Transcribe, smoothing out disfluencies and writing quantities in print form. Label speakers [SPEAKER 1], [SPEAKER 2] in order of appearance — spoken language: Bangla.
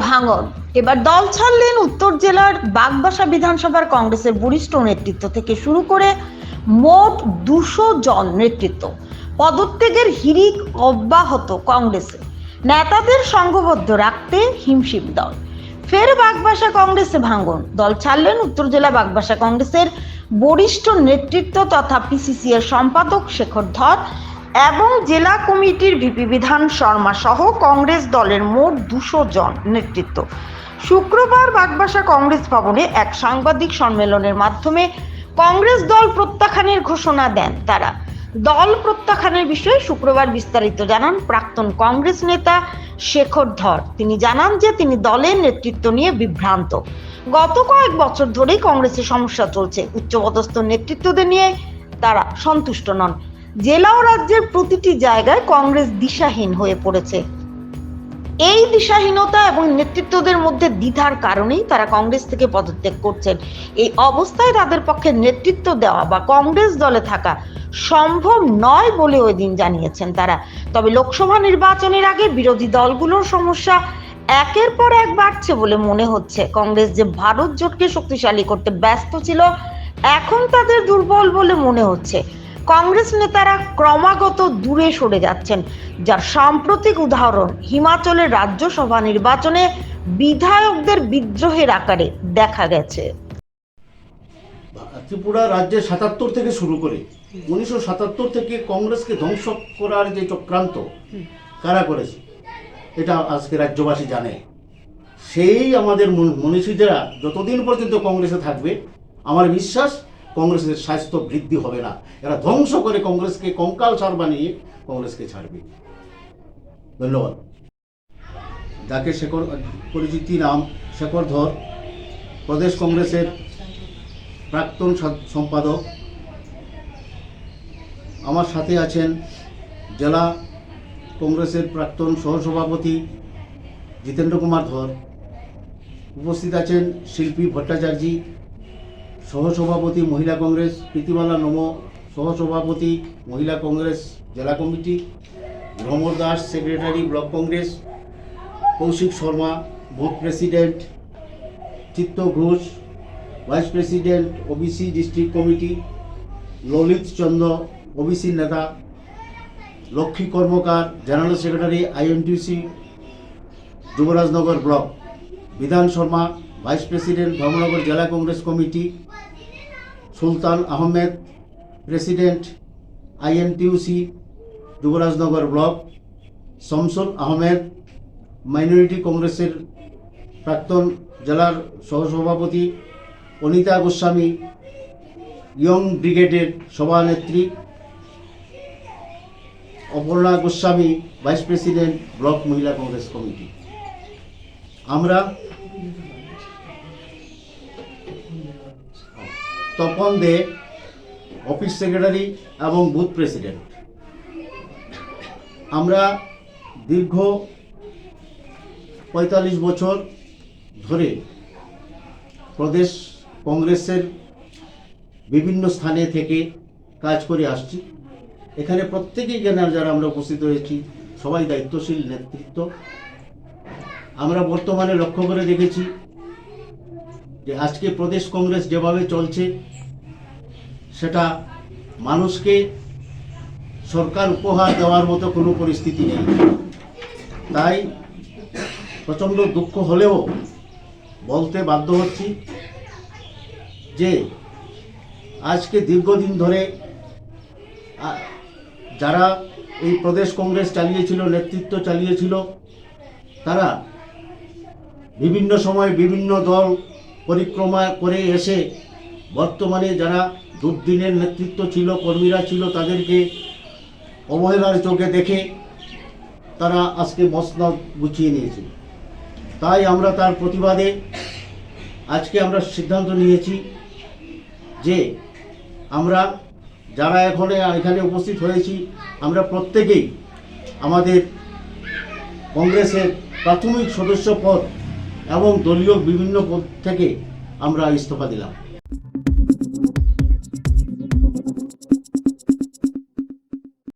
[SPEAKER 1] ভাঙন। এবার দল ছাড়লেন উত্তর জেলার বাগবাসা বিধানসভার কংগ্রেসের বরিষ্ঠ নেতৃত্ব থেকে শুরু করে মোট 200 জন নেতৃত্ব। পদত্যাগের হিড়িক অব্যাহত কংগ্রেসে, নেতাদের সংঘবদ্ধ রাখতে হিমশিম দল। ফের বাগবাসা কংগ্রেসে ভাঙন। দল ছাড়লেন উত্তর জেলা বাগবাসা কংগ্রেসের বরিষ্ঠ নেতৃত্ব তথা পিসিসি এর সম্পাদক শেখর ধর এবং জেলা কমিটির ভিপি বিধান শর্মা সহ কংগ্রেস দলের মোট 200 জন নেতৃত্ব শুক্রবার বাগবাসা কংগ্রেস ভবনে এক সাংবাদিক সম্মেলনের মাধ্যমে কংগ্রেস দল প্রত্যাখ্যানের ঘোষণা দেন তারা। দল প্রত্যাখ্যানের বিষয়ে শুক্রবার বিস্তারিত জানান প্রাক্তন কংগ্রেস নেতা শেখর ধর। তিনি জানান যে তিনি দলের নেতৃত্ব নিয়ে বিভ্রান্ত। গত কয়েক বছর ধরেই কংগ্রেসের সমস্যা চলছে। উচ্চপদস্থ নেতৃত্বদের নিয়ে তারা সন্তুষ্ট নন। জেলা ও রাজ্যের প্রতিটি জায়গায় কংগ্রেস দিশাহীন হয়ে পড়েছে। এই দিশাহীনতা এবং নেতৃত্বদের মধ্যে দ্বিধার কারণেই তারা কংগ্রেস থেকে পদত্যাগ করছেন। এই অবস্থায় তাদের পক্ষে নেতৃত্ব দেওয়া বা কংগ্রেস দলে থাকা সম্ভব নয় বলে ওই দিন জানিয়েছেন তারা। তবে লোকসভা নির্বাচনের আগে বিরোধী দলগুলোর সমস্যা একের পর এক বাড়ছে বলে মনে হচ্ছে। কংগ্রেস যে ভারত জোটকে শক্তিশালী করতে ব্যস্ত ছিল, এখন তাদের দুর্বল বলে মনে হচ্ছে। কংগ্রেস নেতারা ক্রমাগত দূরে সরে যাচ্ছেন, যার সাম্প্রতিক উদাহরণ হিমাচলের রাজ্যসভা নির্বাচনে বিধায়কদের বিদ্রোহের আকারে দেখা গেছে।
[SPEAKER 2] ত্রিপুরা রাজ্যে ৭৭ থেকে শুরু করে ১৯৭৭ থেকে কংগ্রেসকে ধ্বংস করার যে চক্রান্ত কারা করেছে এটা আজকে রাজ্যবাসী জানে। সেই আমাদের মনীষীরা যতদিন পর্যন্ত কংগ্রেসে থাকবে আমার বিশ্বাস কংগ্রেসের স্বাস্থ্য বৃদ্ধি হবে না। এরা ধ্বংস করে কংগ্রেসকে কঙ্কাল সার বানিয়ে কংগ্রেসকে ছাড়বে। ধন্যবাদ। যাকে শেখর পরিচিতি নাম শেখর ধর, প্রদেশ কংগ্রেসের প্রাক্তন সম্পাদক। আমার সাথে আছেন জেলা কংগ্রেসের প্রাক্তন সহসভাপতি জিতেন্দ্র কুমার ধর। উপস্থিত আছেন শিল্পী ভট্টাচার্য, সহসভাপতি মহিলা কংগ্রেস, প্রীতিমালা নম, সহসভাপতি মহিলা কংগ্রেস জেলা committee, Bhramar Das secretary block Congress, Kaushik Sharma booth president, Chitta Ghosh vice president OBC district committee, Lalit Chandra OBC নেতা, Lakshmi Karmakar general secretary INTUC Yubarajnagar block, Bidhan Sharma vice president Dharmanagar জেলা Congress committee, Sultan Ahmed president INTUC Yubarajnagar block, Shamsul Ahmed minority কংগ্রেসের প্রাক্তন জেলার সহসভাপতি, অনিতা গোস্বামী ইয়ং ব্রিগেডের সভানেত্রী, Aparna Goswami vice president block মহিলা কংগ্রেস কমিটি। আমরা তপন দে অফিস সেক্রেটারি এবং বুথ প্রেসিডেন্ট। আমরা দীর্ঘ ৪৫ বছর ধরে প্রদেশ কংগ্রেসের বিভিন্ন স্থানে থেকে কাজ করে আসছি। এখানে প্রত্যেকেই যারা আমরা উপস্থিত হয়েছি সবাই দায়িত্বশীল নেতৃত্ব। আমরা বর্তমানে লক্ষ্য করে দেখেছি যে আজকে প্রদেশ কংগ্রেস যেভাবে চলছে সেটা মানুষকে সরকার উপহার দেওয়ার মতো কোনো পরিস্থিতি নেই। তাই প্রচণ্ড দুঃখ হলেও বলতে বাধ্য হচ্ছি যে আজকে দীর্ঘদিন ধরে যারা এই প্রদেশ কংগ্রেস চালিয়েছিল, নেতৃত্ব চালিয়েছিল, তারা বিভিন্ন সময় বিভিন্ন দল পরিক্রমা করে এসে বর্তমানে যারা দুর্দিনের নেতৃত্ব ছিল, কর্মীরা ছিল, তাদেরকে অবহেলার চোখে দেখে তারা আজকে মসনদ গুছিয়ে নিয়েছে। তাই আমরা তার প্রতিবাদে আজকে আমরা সিদ্ধান্ত নিয়েছি যে আমরা যারা এখানে উপস্থিত হয়েছি আমরা প্রত্যেকেই আমাদের কংগ্রেসের প্রাথমিক সদস্য পদ এবং দলীয় বিভিন্ন পদ থেকে আমরা ইস্তফা দিলাম।